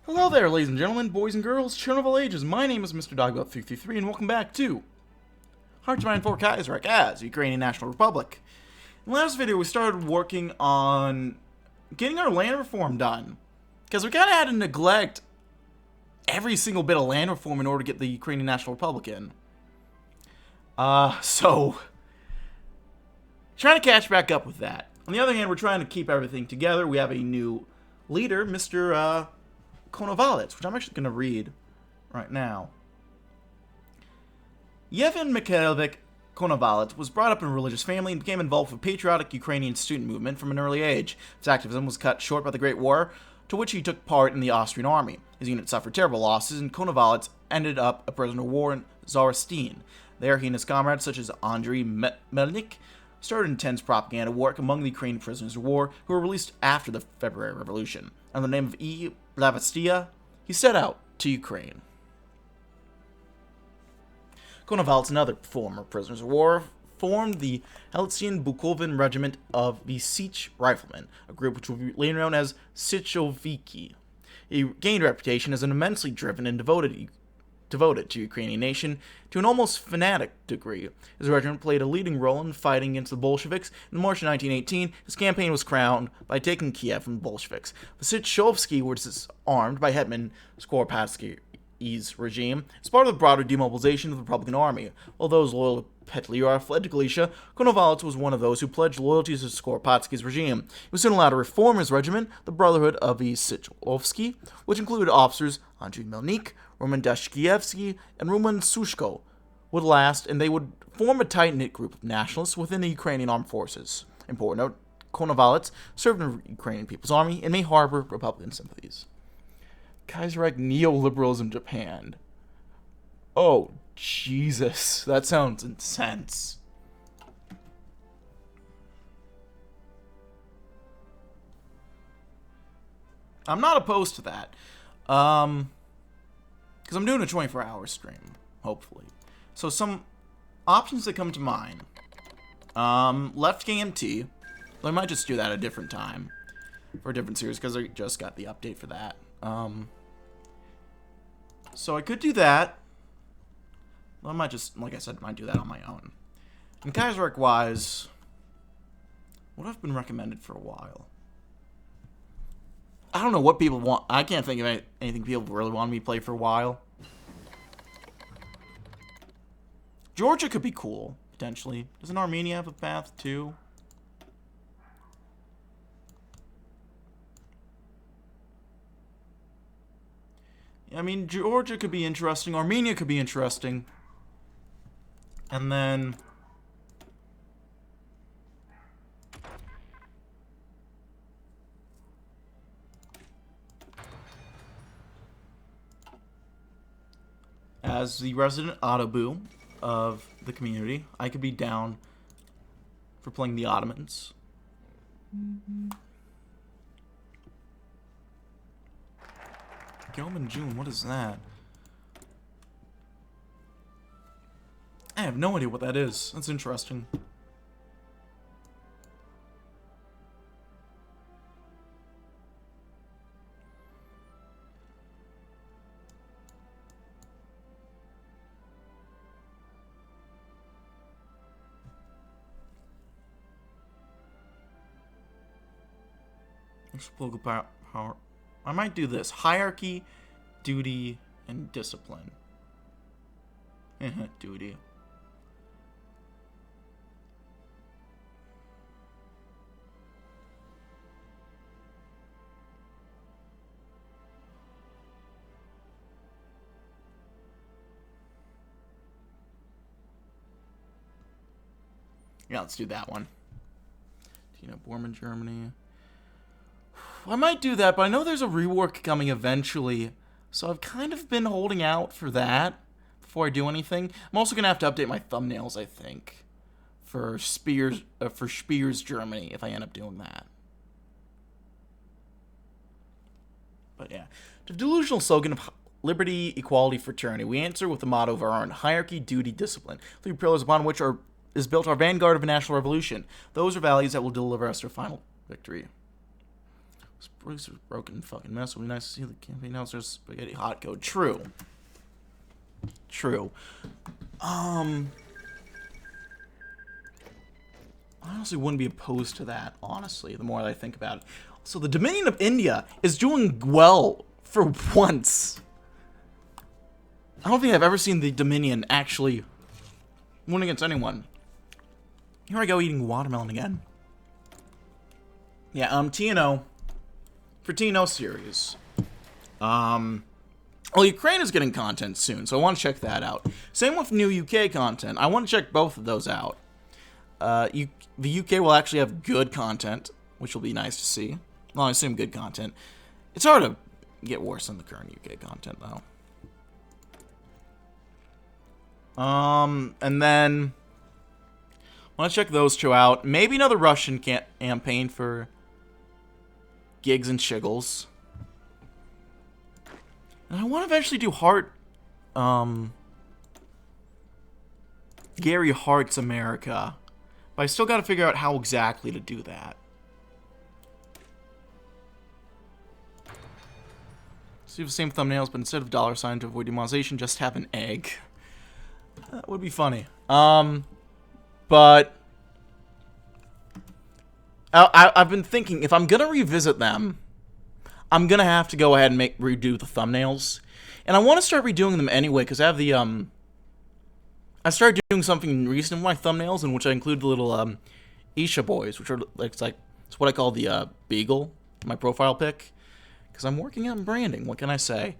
Hello there, ladies and gentlemen, boys and girls, children of all ages. My name is Mr. Dogbot333, and welcome back to Hearts of Iron for Kaiserreich as the Ukrainian National Republic. In the last video, we started working on getting our land reform done, because we kind of had to neglect every single bit of land reform in order to get the Ukrainian National Republic in. So trying to catch back up with that. On the other hand, we're trying to keep everything together. We have a new leader, Mr. Konovalets, which I'm actually going to read right now. Yevhen Mikhailovich Konovalets was brought up in a religious family and became involved with the patriotic Ukrainian student movement from an early age. His activism was cut short by the Great War, to which he took part in the Austrian army. His unit suffered terrible losses, and Konovalets ended up a prisoner of war in Tsaristine. There, he and his comrades, such as Andrei Melnik, started intense propaganda work among the Ukrainian prisoners of war who were released after the February Revolution. Under the name of E. Blavastia, he set out to Ukraine. Konovalets and other former prisoners of war formed the Helsian Bukovin Regiment of the Sich Riflemen, a group which will be later known as Sichoviki. He gained a reputation as an immensely driven and devoted to Ukrainian nation to an almost fanatic degree. His regiment played a leading role in fighting against the Bolsheviks. In March 1918, his campaign was crowned by taking Kiev from the Bolsheviks. The Sichovsky were disarmed by Hetman Skoropadsky's regime as part of the broader demobilization of the Republican Army. While those loyal to Petliura fled to Galicia, Konovalets was one of those who pledged loyalty to Skoropadsky's regime. He was soon allowed to reform his regiment, the Brotherhood of the Sichovsky, which included officers Andrei Melnik, Roman Dashkievsky, and Roman Sushko, would last, and they would form a tight-knit group of nationalists within the Ukrainian armed forces. Important note, Konovalets served in the Ukrainian People's Army and may harbor Republican sympathies. Kaiserreich neoliberalism Japan. Oh, Jesus. That sounds intense. I'm not opposed to that. Because I'm doing a 24-hour stream, hopefully. So some options that come to mind. Left KMT. I might just do that at a different time for a different series because I just got the update for that. So I could do that. I might just, like I said, might do that on my own. And Kaiserreich-wise, what I've been recommended for a while. I don't know what people want. I can't think of anything people really want me to play for a while. Georgia could be cool, potentially. Doesn't Armenia have a path, too? I mean, Georgia could be interesting. Armenia could be interesting. And then as the resident Autoboo of the community, I could be down for playing the Ottomans. Gelman June, what is that? I have no idea what that is. That's interesting. Political power. I might do this. Hierarchy, duty, and discipline. Duty. Yeah, let's do that one. Tina Bormann, Germany. I might do that, but I know there's a rework coming eventually, so I've kind of been holding out for that before I do anything. I'm also gonna have to update my thumbnails, I think, for Spears, Germany, if I end up doing that. But yeah, the delusional slogan of liberty, equality, fraternity, we answer with the motto of our own: hierarchy, duty, discipline. 3 pillars upon which is built our vanguard of a national revolution. Those are values that will deliver us to a final victory. Bruce's broken fucking mess. Would be nice to see the campaign announcers spaghetti hot code. True. True. I honestly wouldn't be opposed to that, honestly, the more that I think about it. So the Dominion of India is doing well for once. I don't think I've ever seen the Dominion actually win against anyone. Here I go eating watermelon again. Yeah, TNO. For TNO series. Well, Ukraine is getting content soon, so I want to check that out. Same with new UK content. I want to check both of those out. The UK will actually have good content, which will be nice to see. Well, I assume good content. It's hard to get worse than the current UK content, though. And then I want to check those two out. Maybe another Russian campaign for gigs and shiggles. And I want to eventually do Gary Hart's America. But I still got to figure out how exactly to do that. So you have the same thumbnails, but instead of $sign to avoid demonetization, just have an egg. That would be funny. But I've been thinking, if I'm going to revisit them, I'm going to have to go ahead and redo the thumbnails. And I want to start redoing them anyway, because I have the, I started doing something recent with my thumbnails, in which I include the little, Isha boys, which are, it's what I call the, Beagle, my profile pic. Because I'm working on branding, what can I say?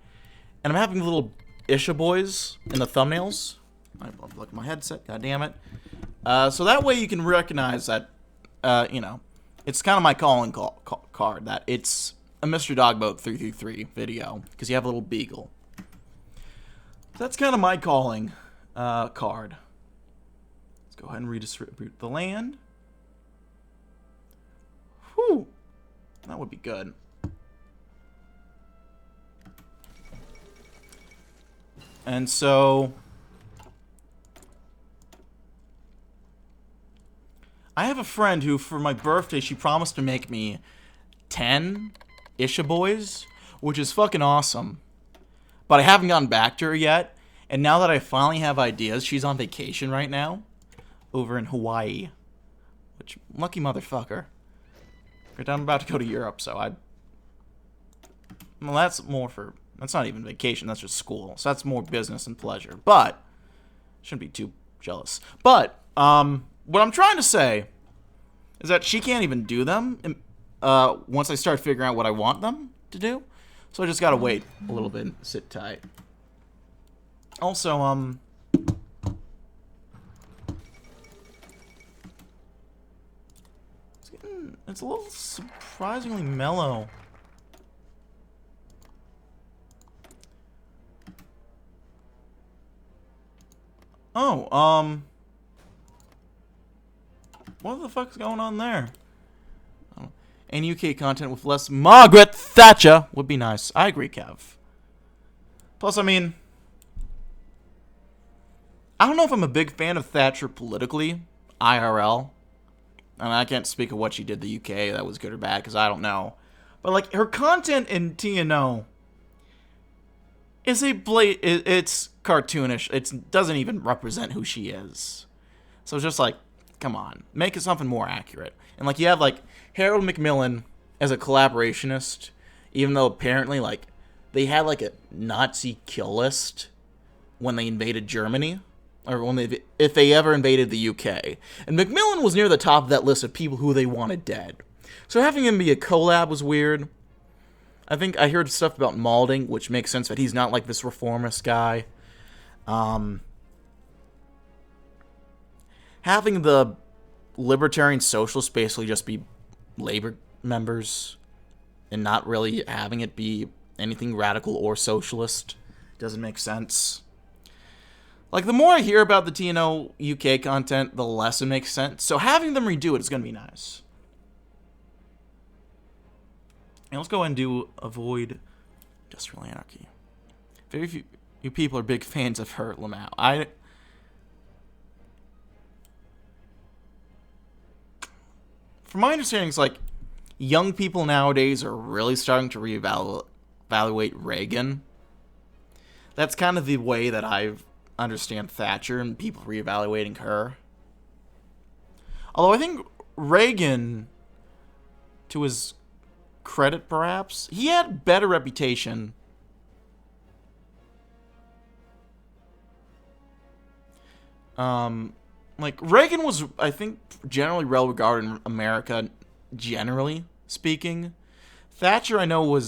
And I'm having the little Isha boys in the thumbnails. I plug my headset, god damn it. So that way you can recognize that, you know, it's kind of my calling card, that it's a Mr. Dogboat 333 video, because you have a little beagle. That's kind of my calling card. Let's go ahead and redistribute the land. Whew. That would be good. And so I have a friend who, for my birthday, she promised to make me 10 Isha boys, which is fucking awesome. But I haven't gotten back to her yet. And now that I finally have ideas, she's on vacation right now over in Hawaii. Which, lucky motherfucker. I'm about to go to Europe, so well, that's not even vacation, that's just school. So that's more business and pleasure. But, shouldn't be too jealous. But, what I'm trying to say is that she can't even do them once I start figuring out what I want them to do. So I just gotta wait a little bit and sit tight. Also, it's a little surprisingly mellow. Oh, what the fuck's going on there? Any UK content with less Margaret Thatcher would be nice. I agree, Kev. Plus, I mean, I don't know if I'm a big fan of Thatcher politically, IRL. I mean, I can't speak of what she did in the UK, that was good or bad, because I don't know. But, like, her content in TNO is it's cartoonish. It doesn't even represent who she is. So it's just like, come on, make it something more accurate. And, like, you have, like, Harold Macmillan as a collaborationist, even though apparently, like, they had, like, a Nazi kill list when they invaded Germany, or if they ever invaded the UK. And Macmillan was near the top of that list of people who they wanted dead. So having him be a collab was weird. I think I heard stuff about Malding, which makes sense that he's not, like, this reformist guy. Having the libertarian socialists basically just be labor members and not really having it be anything radical or socialist doesn't make sense. Like, the more I hear about the TNO UK content, the less it makes sense. So having them redo it is going to be nice. And let's go ahead and do Avoid Industrial Anarchy. Very few you people are big fans of her, Lamau. From my understanding, it's like, young people nowadays are really starting to reevaluate Reagan. That's kind of the way that I understand Thatcher and people reevaluating her. Although I think Reagan, to his credit perhaps, he had better reputation. Like, Reagan was, I think, generally well regarded in America, generally speaking. Thatcher, I know,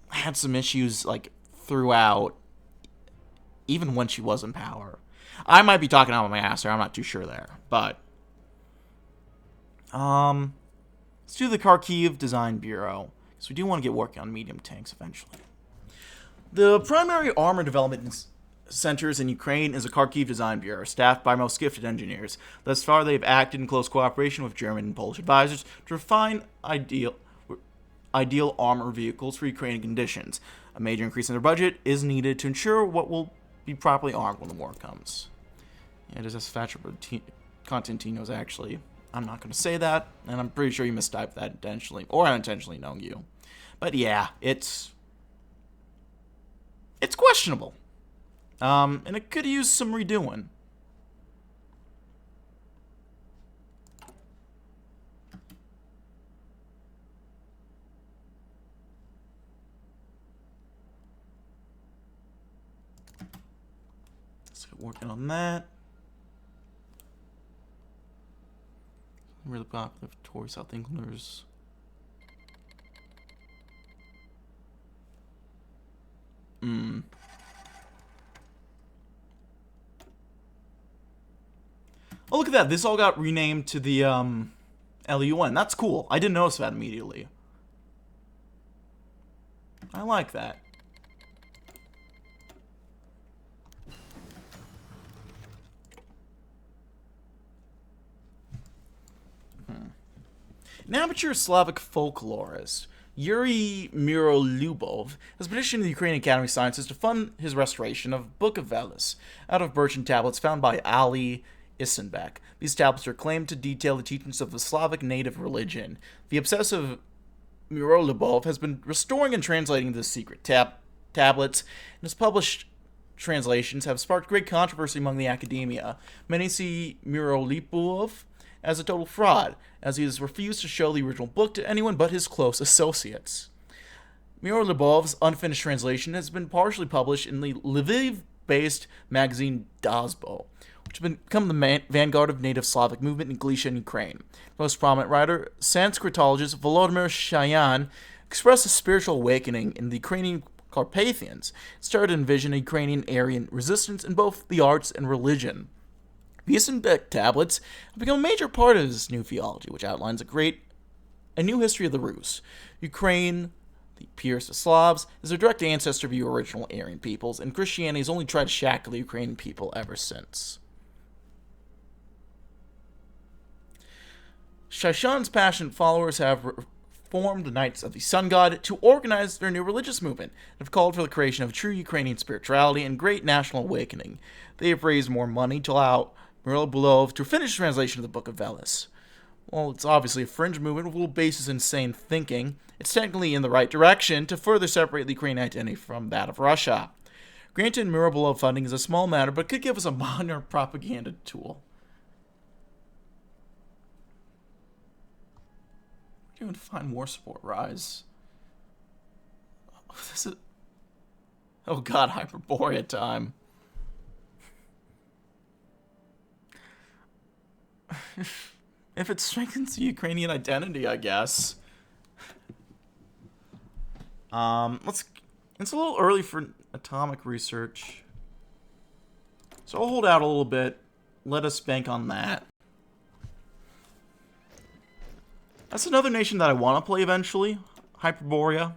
had some issues, like, throughout, even when she was in power. I might be talking out of my ass here, I'm not too sure there. But, let's do the Kharkiv Design Bureau, because we do want to get working on medium tanks eventually. The primary armor development centers in Ukraine is a Kharkiv Design Bureau, staffed by most gifted engineers. Thus far, they have acted in close cooperation with German and Polish advisors to refine ideal armor vehicles for Ukrainian conditions. A major increase in their budget is needed to ensure what will be properly armed when the war comes. Yeah, it is as Thatcher Constantino's actually. I'm not going to say that, and I'm pretty sure you mistyped that intentionally, or unintentionally knowing you. But yeah, it's questionable. And it could use some redoing. Let's get working on that. Really popular for Tory South Englanders. Oh, look at that. This all got renamed to the LUN. That's cool. I didn't notice that immediately. I like that. An amateur Slavic folklorist, Yuri Mirolubov, has petitioned the Ukrainian Academy of Sciences to fund his restoration of Book of Veles out of birchen tablets found by Ali Isenbeck. These tablets are claimed to detail the teachings of the Slavic native religion. The obsessive Mirolubov has been restoring and translating the secret tablets, and his published translations have sparked great controversy among the academia. Many see Mirolubov as a total fraud, as he has refused to show the original book to anyone but his close associates. Mirolubov's unfinished translation has been partially published in the Lviv-based magazine Dazbo, which has become the vanguard of native Slavic movement in Galicia and Ukraine. The most prominent writer, Sanskritologist Volodymyr Shayan, expressed a spiritual awakening in the Ukrainian Carpathians, started to envision a Ukrainian Aryan resistance in both the arts and religion. The Isenbeck tablets have become a major part of this new theology, which outlines a new history of the Rus. Ukraine, the Pierce of Slavs, is a direct ancestor of the original Aryan peoples, and Christianity has only tried to shackle the Ukrainian people ever since. Shashan's passionate followers have formed the Knights of the Sun God to organize their new religious movement and have called for the creation of true Ukrainian spirituality and great national awakening. They have raised more money to allow Mirolubov to finish the translation of the Book of Veles. While it's obviously a fringe movement with little basis in sane thinking, it's technically in the right direction to further separate the Ukrainian identity from that of Russia. Granted, Mirolubov funding is a small matter, but could give us a minor propaganda tool. Even find war support rise. Oh god, Hyperborea time. If it strengthens the Ukrainian identity, I guess. It's a little early for atomic research, so I'll hold out a little bit. Let us bank on that. That's another nation that I want to play eventually, Hyperborea,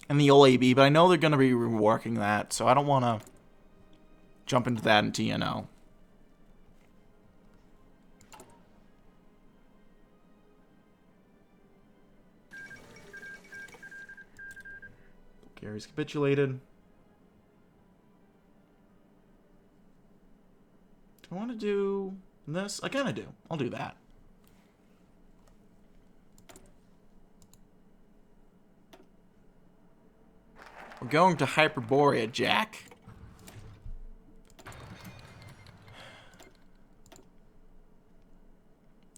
and the OAB, but I know they're going to be reworking that, so I don't want to jump into that in TNO. Gary's capitulated. Do I want to do this? I kind of do. I'll do that. We're going to Hyperborea, Jack.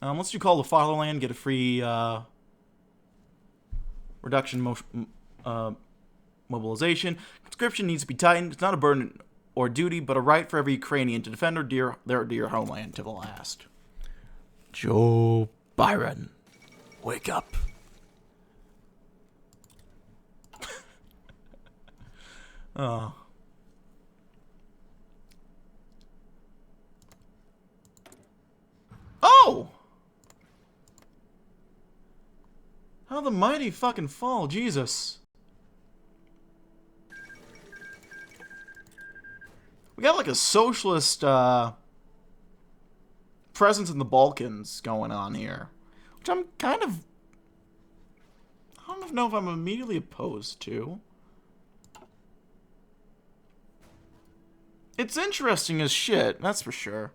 Let's do Call the Fatherland, get a free reduction mobilization. Conscription needs to be tightened. It's not a burden or duty, but a right for every Ukrainian to defend their dear homeland to the last. Joe Byron, wake up. Oh. Oh! How the mighty fucking fall, Jesus. We got like a socialist presence in the Balkans going on here. Which I'm kind of... I don't know if I'm immediately opposed to. It's interesting as shit, that's for sure.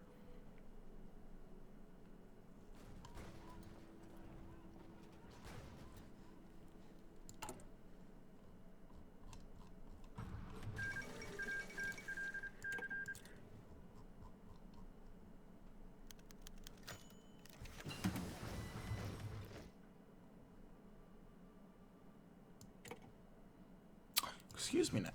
Excuse me now.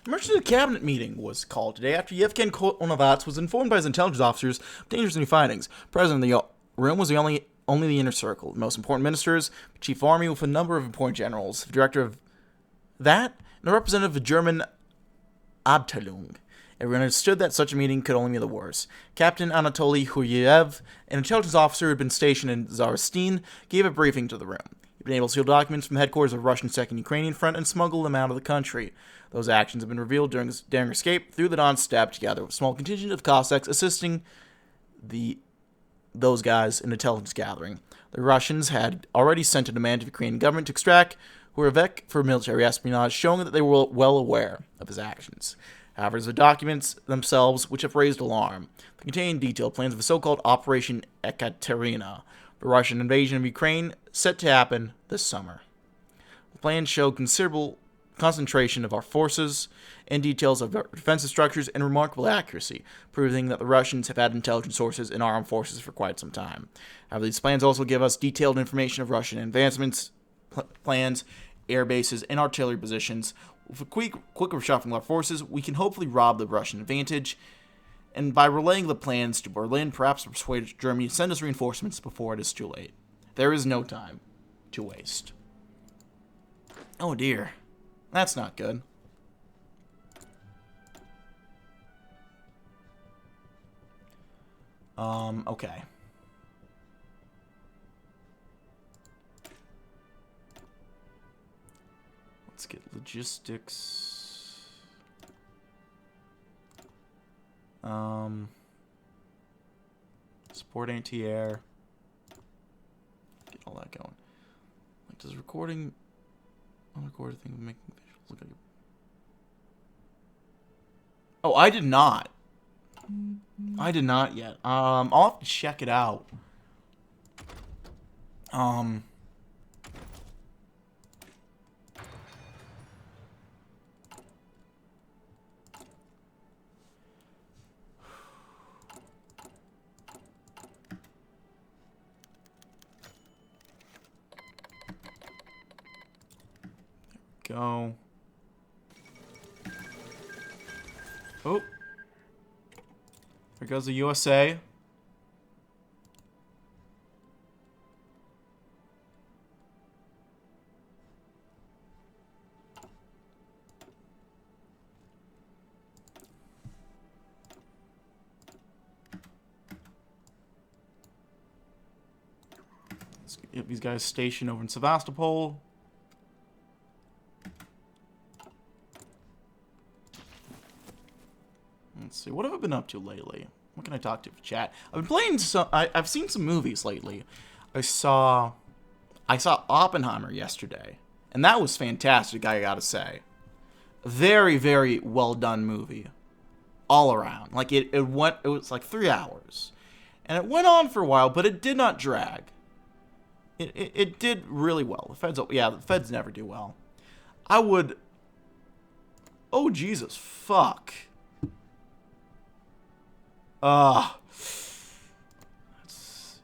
Emergency cabinet meeting was called today after Yevgen Konovats was informed by his intelligence officers of dangerous new findings. Present in the room was only the inner circle, the most important ministers, the chief of army with a number of important generals, the director of that, and a representative of the German Abteilung. Everyone understood that such a meeting could only be the worst. Captain Anatoly Huyev, an intelligence officer who had been stationed in Tsaristyn, gave a briefing to the room. He'd been able to steal documents from the headquarters of the Russian Second Ukrainian Front and smuggle them out of the country. Those actions have been revealed during his daring escape through the Don Steppe, together with a small contingent of Cossacks assisting those guys in intelligence gathering. The Russians had already sent a demand to the Ukrainian government to extract Hurevek for military espionage, showing that they were well aware of his actions. However, it's the documents themselves which have raised alarm. They contain detailed plans of a so-called Operation Ekaterina, the Russian invasion of Ukraine set to happen this summer. The plans show considerable concentration of our forces and details of our defensive structures and remarkable accuracy, proving that the Russians have had intelligence sources in our armed forces for quite some time. However, these plans also give us detailed information of Russian advancements, plans, air bases, and artillery positions. With a quick reshuffling of our forces, we can hopefully rob the Russian advantage, and by relaying the plans to Berlin, perhaps persuade Germany to send us reinforcements before it is too late. There is no time to waste. Oh dear. That's not good. Okay. Let's get logistics. Support anti-air. Get all that going. Like, does recording unrecorded thing make visuals look like a... Oh, I did not. I did not yet. I'll have to check it out. Go. Oh. There goes the USA. Let's get these guys stationed over in Sevastopol. Let's see, what have I been up to lately? What can I talk to for chat? I've been playing some... I've seen some movies lately. I saw Oppenheimer yesterday, and that was fantastic, I gotta say. Very, very well done movie. All around. Like, it was like 3 hours. And it went on for a while, but it did not drag. It did really well. The feds never do well. I would Oh, Jesus. Fuck.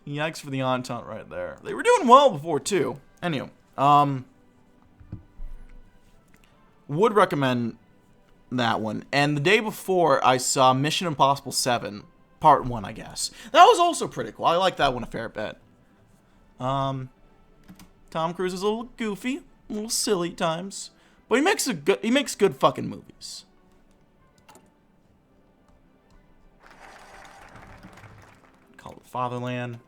Yikes for the Entente right there. They were doing well before, too. Anyway, would recommend that one. And the day before, I saw Mission Impossible 7, Part 1, I guess. That was also pretty cool. I like that one a fair bit. Tom Cruise is a little goofy, a little silly at times, but he makes good fucking movies. Call it Fatherland.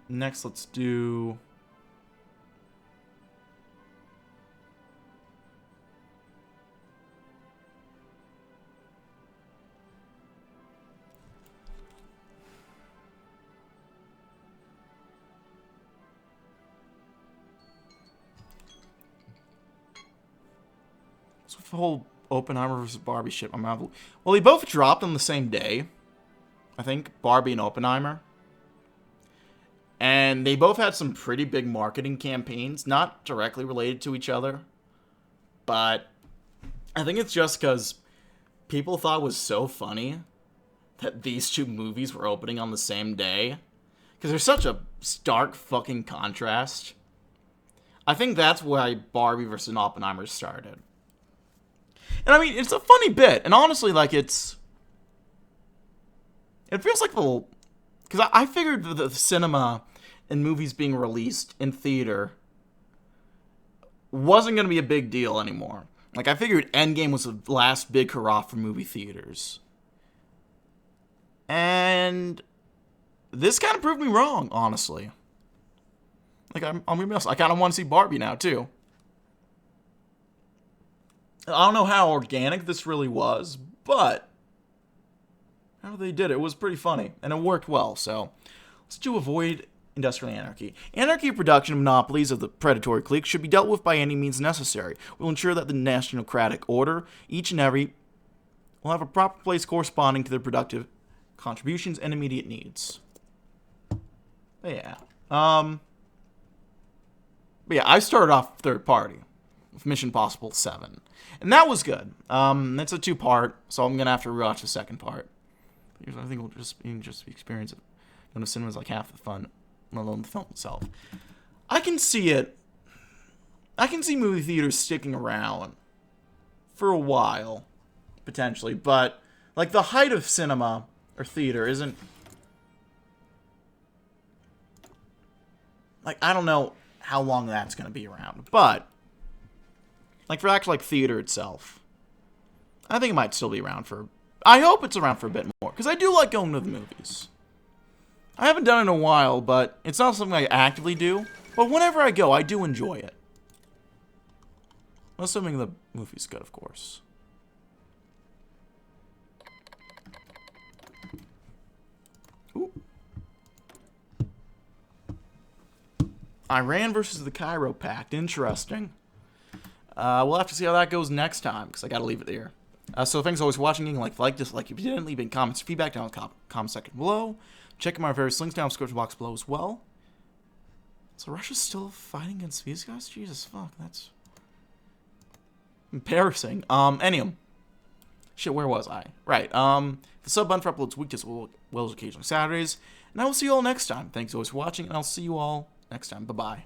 Next, let's do... So the whole Oppenheimer versus Barbie shit, I'm out. Well, they both dropped on the same day. I think Barbie and Oppenheimer. And they both had some pretty big marketing campaigns, not directly related to each other. But I think it's just because people thought it was so funny that these two movies were opening on the same day. Because there's such a stark fucking contrast. I think that's why Barbie versus Oppenheimer started. And I mean, it's a funny bit. And honestly, like, it feels like the... Because I figured the cinema and movies being released in theater wasn't going to be a big deal anymore. Like, I figured Endgame was the last big hurrah for movie theaters. And this kind of proved me wrong, honestly. Like, I'm going to be honest, I kind of want to see Barbie now, too. I don't know how organic this really was, but how they did it was pretty funny, and it worked well, so let's do avoid industrial anarchy. Anarchy of production monopolies of the predatory cliques should be dealt with by any means necessary. We'll ensure that the nationocratic order, each and every, will have a proper place corresponding to their productive contributions and immediate needs. But yeah. But yeah, I started off third party with Mission Impossible 7. And that was good. It's a 2-part, so I'm going to have to rewatch the second part. I think we'll just experience it. Going to cinema is like half the fun, let alone the film itself. I can see it. I can see movie theaters sticking around for a while, potentially. But, like, the height of cinema or theater isn't... Like, I don't know how long that's going to be around. But, like, for actual, like, theater itself, I think it might still be around for... I hope it's around for a bit more, because I do like going to the movies. I haven't done it in a while, but it's not something I actively do. But whenever I go, I do enjoy it. Assuming the movie's good, of course. Ooh. Iran versus the Cairo Pact. Interesting. We'll have to see how that goes next time, because I gotta leave it there. So thanks always for watching. Like, dislike if you didn't. Leave any comments, feedback down in the comment section below. Check out my various links down in the description box below as well. So Russia's still fighting against these guys? Jesus, fuck, that's embarrassing. Anyway. Shit, where was I? Right, the sub button for uploads weekdays as well as occasionally Saturdays. And I will see you all next time. Thanks always for watching, and I'll see you all next time. Bye-bye.